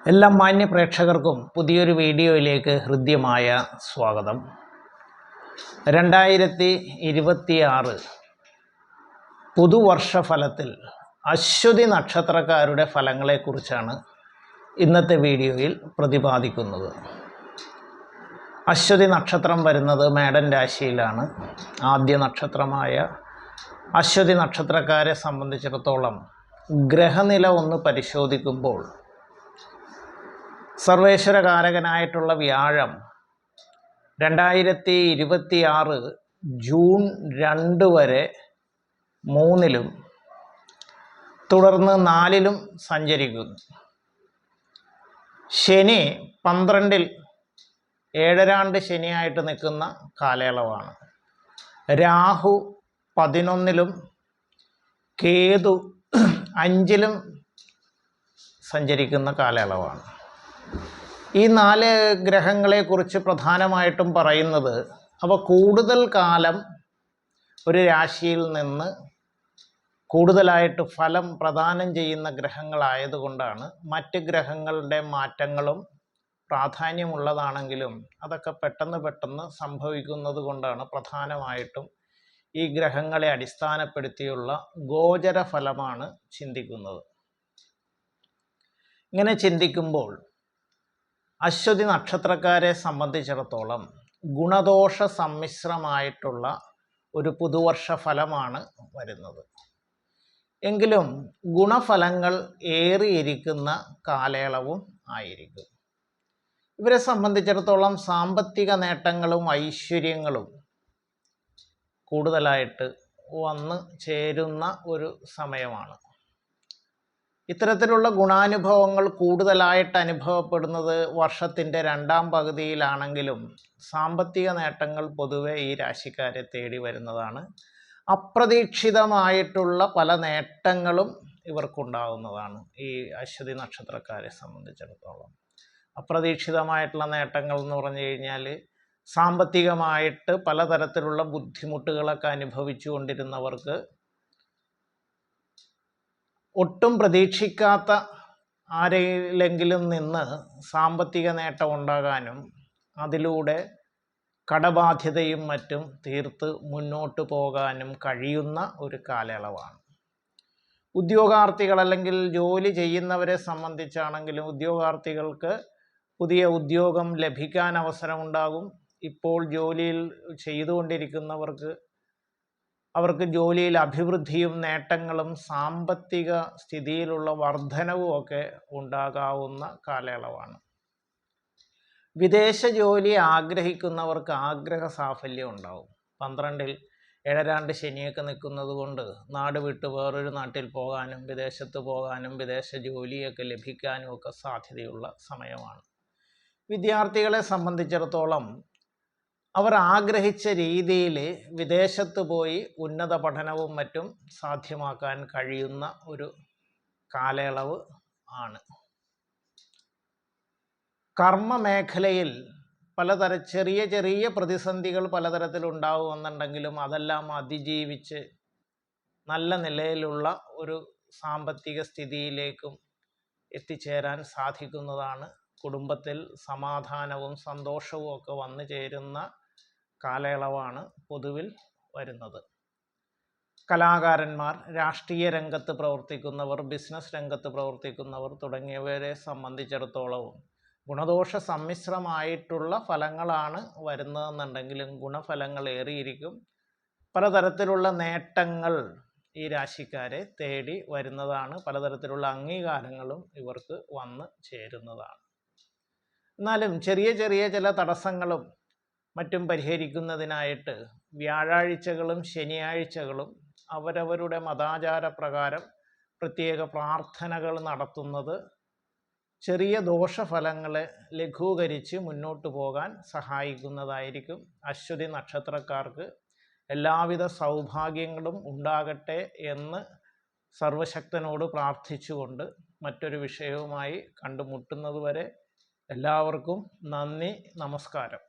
എല്ലാ മാന്യ പ്രേക്ഷകർക്കും പുതിയൊരു വീഡിയോയിലേക്ക് ഹൃദ്യമായ സ്വാഗതം. 2026 പുതുവർഷ ഫലത്തിൽ അശ്വതി നക്ഷത്രക്കാരുടെ ഫലങ്ങളെക്കുറിച്ചാണ് ഇന്നത്തെ വീഡിയോയിൽ പ്രതിപാദിക്കുന്നത്. അശ്വതി നക്ഷത്രം വരുന്നത് മേടൻ രാശിയിലാണ്. ആദ്യ നക്ഷത്രമായ അശ്വതി നക്ഷത്രക്കാരെ സംബന്ധിച്ചിടത്തോളം ഗ്രഹനില ഒന്ന് പരിശോധിക്കുമ്പോൾ സർവേശ്വരകാരകനായിട്ടുള്ള വ്യാഴം 2026 ജൂൺ 2 വരെ 3-ലും തുടർന്ന് 4-ലും സഞ്ചരിക്കുന്നു. ശനി 12-ൽ ഏഴരാണ്ട് ശനിയായിട്ട് നിൽക്കുന്ന കാലയളവാണ്. രാഹു 11-ലും കേതു 5-ലും സഞ്ചരിക്കുന്ന കാലയളവാണ്. ഈ 4 ഗ്രഹങ്ങളെക്കുറിച്ച് പ്രധാനമായിട്ടും പറയുന്നത് അവ കൂടുതൽ കാലം ഒരു രാശിയിൽ നിന്ന് കൂടുതലായിട്ട് ഫലം പ്രദാനം ചെയ്യുന്ന ഗ്രഹങ്ങളായതുകൊണ്ടാണ്. മറ്റ് ഗ്രഹങ്ങളുടെ മാറ്റങ്ങളും പ്രാധാന്യമുള്ളതാണെങ്കിലും അതൊക്കെ പെട്ടെന്ന് സംഭവിക്കുന്നത് കൊണ്ടാണ് പ്രധാനമായിട്ടും ഈ ഗ്രഹങ്ങളെ അടിസ്ഥാനപ്പെടുത്തിയുള്ള ഗോചര ഫലമാണ് ചിന്തിക്കുന്നത്. ഇങ്ങനെ ചിന്തിക്കുമ്പോൾ അശ്വതി നക്ഷത്രക്കാരെ സംബന്ധിച്ചിടത്തോളം ഗുണദോഷ സമ്മിശ്രമായിട്ടുള്ള ഒരു പുതുവർഷ ഫലമാണ് വരുന്നത്. എങ്കിലും ഗുണഫലങ്ങൾ ഏറിയിരിക്കുന്ന കാലയളവും ആയിരിക്കും. ഇവരെ സംബന്ധിച്ചിടത്തോളം സാമ്പത്തിക നേട്ടങ്ങളും ഐശ്വര്യങ്ങളും കൂടുതലായിട്ട് വന്നു ചേരുന്ന ഒരു സമയമാണ്. ഇത്തരത്തിലുള്ള ഗുണാനുഭവങ്ങൾ കൂടുതലായിട്ട് അനുഭവപ്പെടുന്നത് വർഷത്തിൻ്റെ 2ാം പകുതിയിലാണെങ്കിലും സാമ്പത്തിക നേട്ടങ്ങൾ പൊതുവെ ഈ രാശിക്കാരെ തേടി വരുന്നതാണ്. അപ്രതീക്ഷിതമായിട്ടുള്ള പല നേട്ടങ്ങളും ഇവർക്കുണ്ടാകുന്നതാണ്. ഈ അശ്വതി നക്ഷത്രക്കാരെ സംബന്ധിച്ചിടത്തോളം അപ്രതീക്ഷിതമായിട്ടുള്ള നേട്ടങ്ങൾ എന്ന് പറഞ്ഞു കഴിഞ്ഞാൽ സാമ്പത്തികമായിട്ട് പലതരത്തിലുള്ള ബുദ്ധിമുട്ടുകളൊക്കെ അനുഭവിച്ചു കൊണ്ടിരുന്നവർക്ക് ഒട്ടും പ്രതീക്ഷിക്കാത്ത ആരെങ്കിലും നിന്ന് സാമ്പത്തിക നേട്ടം ഉണ്ടാകാനും അതിലൂടെ കടബാധ്യതയും മറ്റും തീർത്ത് മുന്നോട്ട് പോകാനും കഴിയുന്ന ഒരു കാലയളവാണ്. ഉദ്യോഗാർത്ഥികൾ അല്ലെങ്കിൽ ജോലി ചെയ്യുന്നവരെ സംബന്ധിച്ചാണെങ്കിലും ഉദ്യോഗാർത്ഥികൾക്ക് പുതിയ ഉദ്യോഗം ലഭിക്കാൻ അവസരമുണ്ടാകും. ഇപ്പോൾ ജോലിയിൽ അവർക്ക് ജോലിയിൽ അഭിവൃദ്ധിയും നേട്ടങ്ങളും സാമ്പത്തിക സ്ഥിതിയിലുള്ള വർധനവും ഒക്കെ ഉണ്ടാകാവുന്ന കാലയളവാണ്. വിദേശ ജോലി ആഗ്രഹിക്കുന്നവർക്ക് ആഗ്രഹ സാഫല്യം ഉണ്ടാവും. 12-ൽ ഏഴരാണ്ട് ശനിയൊക്കെ നിൽക്കുന്നത് കൊണ്ട് നാട് വിട്ട് വേറൊരു നാട്ടിൽ പോകാനും വിദേശത്ത് പോകാനും വിദേശ ജോലിയൊക്കെ ലഭിക്കാനും ഒക്കെ സാധ്യതയുള്ള സമയമാണ്. വിദ്യാർത്ഥികളെ സംബന്ധിച്ചിടത്തോളം അവർ ആഗ്രഹിച്ച രീതിയിൽ വിദേശത്ത് പോയി ഉന്നത പഠനവും മറ്റും സാധ്യമാക്കാൻ കഴിയുന്ന ഒരു കാലയളവ് ആണ്. കർമ്മ മേഖലയിൽ ചെറിയ പ്രതിസന്ധികൾ പലതരത്തിലുണ്ടാവുമെന്നുണ്ടെങ്കിലും അതെല്ലാം അതിജീവിച്ച് നല്ല നിലയിലുള്ള ഒരു സാമ്പത്തിക സ്ഥിതിയിലേക്കും എത്തിച്ചേരാൻ സാധിക്കുന്നതാണ്. കുടുംബത്തിൽ സമാധാനവും സന്തോഷവും ഒക്കെ വന്നു ചേരുന്ന കാലയളവാണ് പൊതുവിൽ വരുന്നത്. കലാകാരന്മാർ, രാഷ്ട്രീയ രംഗത്ത് പ്രവർത്തിക്കുന്നവർ, ബിസിനസ് രംഗത്ത് പ്രവർത്തിക്കുന്നവർ തുടങ്ങിയവരെ സംബന്ധിച്ചിടത്തോളവും ഗുണദോഷ സമ്മിശ്രമായിട്ടുള്ള ഫലങ്ങളാണ് വരുന്നതെന്നുണ്ടെങ്കിലും ഗുണഫലങ്ങൾ ഏറിയിരിക്കും. പലതരത്തിലുള്ള നേട്ടങ്ങൾ ഈ രാശിക്കാരെ തേടി വരുന്നതാണ്. പലതരത്തിലുള്ള അംഗീകാരങ്ങളും ഇവർക്ക് വന്നു ചേരുന്നതാണ്. എന്നാലും ചെറിയ ചില തടസ്സങ്ങളും മറ്റും പരിഹരിക്കുന്നതിനായിട്ട് വ്യാഴാഴ്ചകളും ശനിയാഴ്ചകളും അവരവരുടെ മതാചാര പ്രകാരം പ്രത്യേക പ്രാർത്ഥനകൾ നടത്തുന്നത് ചെറിയ ദോഷഫലങ്ങളെ ലഘൂകരിച്ച് മുന്നോട്ട് പോകാൻ സഹായിക്കുന്നതായിരിക്കും. അശ്വതി നക്ഷത്രക്കാർക്ക് എല്ലാവിധ സൗഭാഗ്യങ്ങളും ഉണ്ടാകട്ടെ എന്ന് സർവശക്തനോട് പ്രാർത്ഥിച്ചുകൊണ്ട് മറ്റൊരു വിഷയവുമായി കണ്ടുമുട്ടുന്നതുവരെ എല്ലാവർക്കും നന്ദി, നമസ്കാരം.